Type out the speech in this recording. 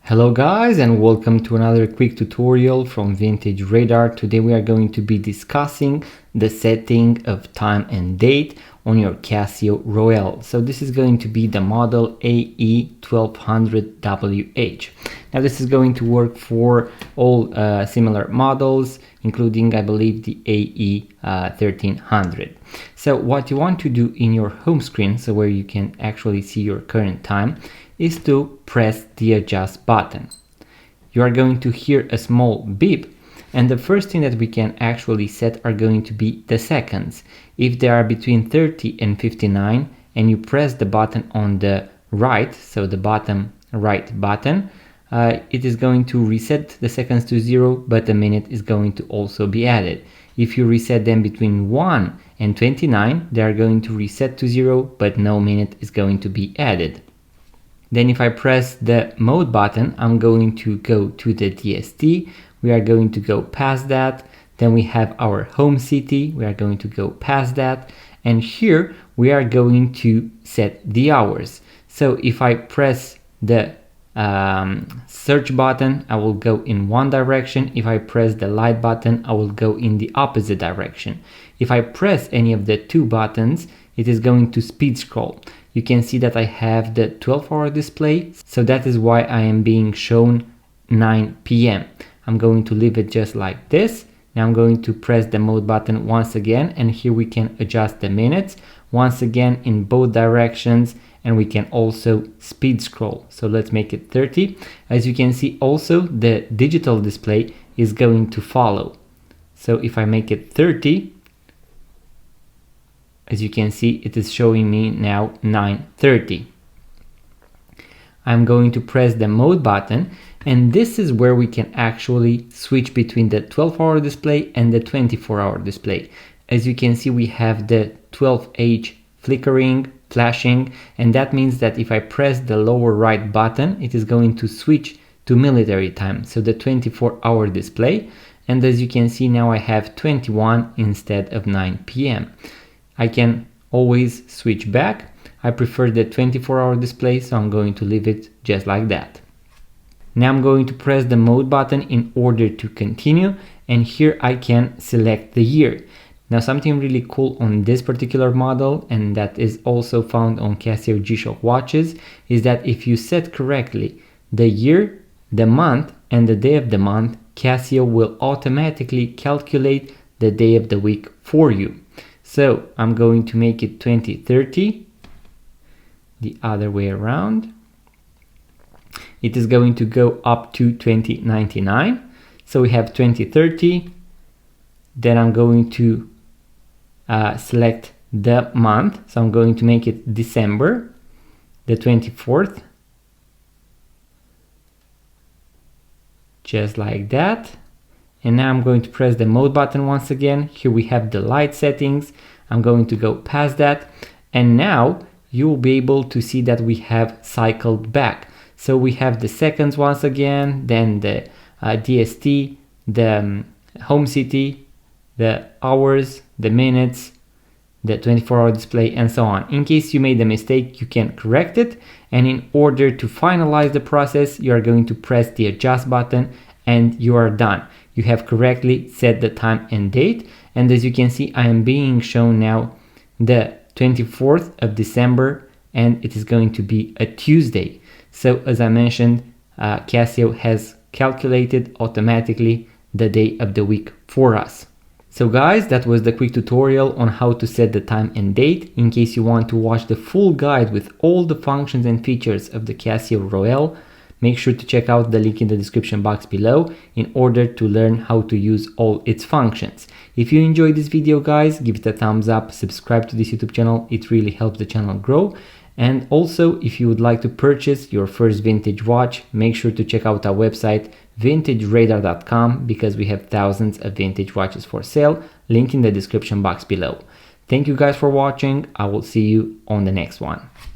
Hello guys, and welcome to another quick tutorial from Vintage Radar. Today we are going to be discussing the setting of time and date on your Casio Royale. So this is going to be the model AE-1200WH. Now this is going to work for all similar models, including I believe the AE-1300. So what you want to do in your home screen, so where you can actually see your current time, is to press the adjust button. You are going to hear a small beep, and the first thing that we can actually set are going to be the seconds. If they are between 30 and 59 and you press the button on the right, so the bottom right button, it is going to reset the seconds to 0, but a minute is going to also be added. If you reset them between 1 and 29, they are going to reset to 0, but no minute is going to be added. Then if I press the mode button, I'm going to go to the DST. We are going to go past that. Then we have our home city. We are going to go past that. And here we are going to set the hours. So if I press the search button, I will go in one direction. If I press the light button, I will go in the opposite direction. If I press any of the two buttons, it is going to speed scroll. You can see that I have the 12-hour display, so that is why I am being shown 9 p.m. I'm going to leave it just like this. Now I'm going to press the mode button once again, and here we can adjust the minutes once again in both directions, and we can also speed scroll. So let's make it 30. As you can see, also the digital display is going to follow. So if I make it 30, as you can see, it is showing me now 9:30. I'm going to press the mode button, and this is where we can actually switch between the 12-hour display and the 24-hour display. As you can see, we have the 12H flickering, flashing, and that means that if I press the lower right button, it is going to switch to military time, so the 24-hour display. And as you can see, now I have 21 instead of 9 p.m. I can always switch back. I prefer the 24-hour display, so I'm going to leave it just like that. Now I'm going to press the mode button in order to continue, and here I can select the year. Now something really cool on this particular model, and that is also found on Casio G-Shock watches, is that if you set correctly the year, the month, and the day of the month, Casio will automatically calculate the day of the week for you. So I'm going to make it 2030, the other way around. It is going to go up to 2099. So we have 2030. Then I'm going to select the month. So I'm going to make it December, the 24th. Just like that. And now I'm going to press the mode button once again. Here we have the light settings. I'm going to go past that. And now you will be able to see that we have cycled back. So we have the seconds once again, then the DST, the home city, the hours, the minutes, the 24-hour display, and so on. In case you made a mistake, you can correct it. And in order to finalize the process, you are going to press the adjust button and you are done. You have correctly set the time and date, and as you can see, I am being shown now the 24th of December, and it is going to be a Tuesday. So as I mentioned, Casio has calculated automatically the day of the week for us. So guys, that was the quick tutorial on how to set the time and date. In case you want to watch the full guide with all the functions and features of the Casio Royale, make sure to check out the link in the description box below in order to learn how to use all its functions. If you enjoyed this video guys, give it a thumbs up, subscribe to this YouTube channel, it really helps the channel grow. And also, if you would like to purchase your first vintage watch, make sure to check out our website vintageradar.com, because we have thousands of vintage watches for sale, link in the description box below. Thank you guys for watching, I will see you on the next one.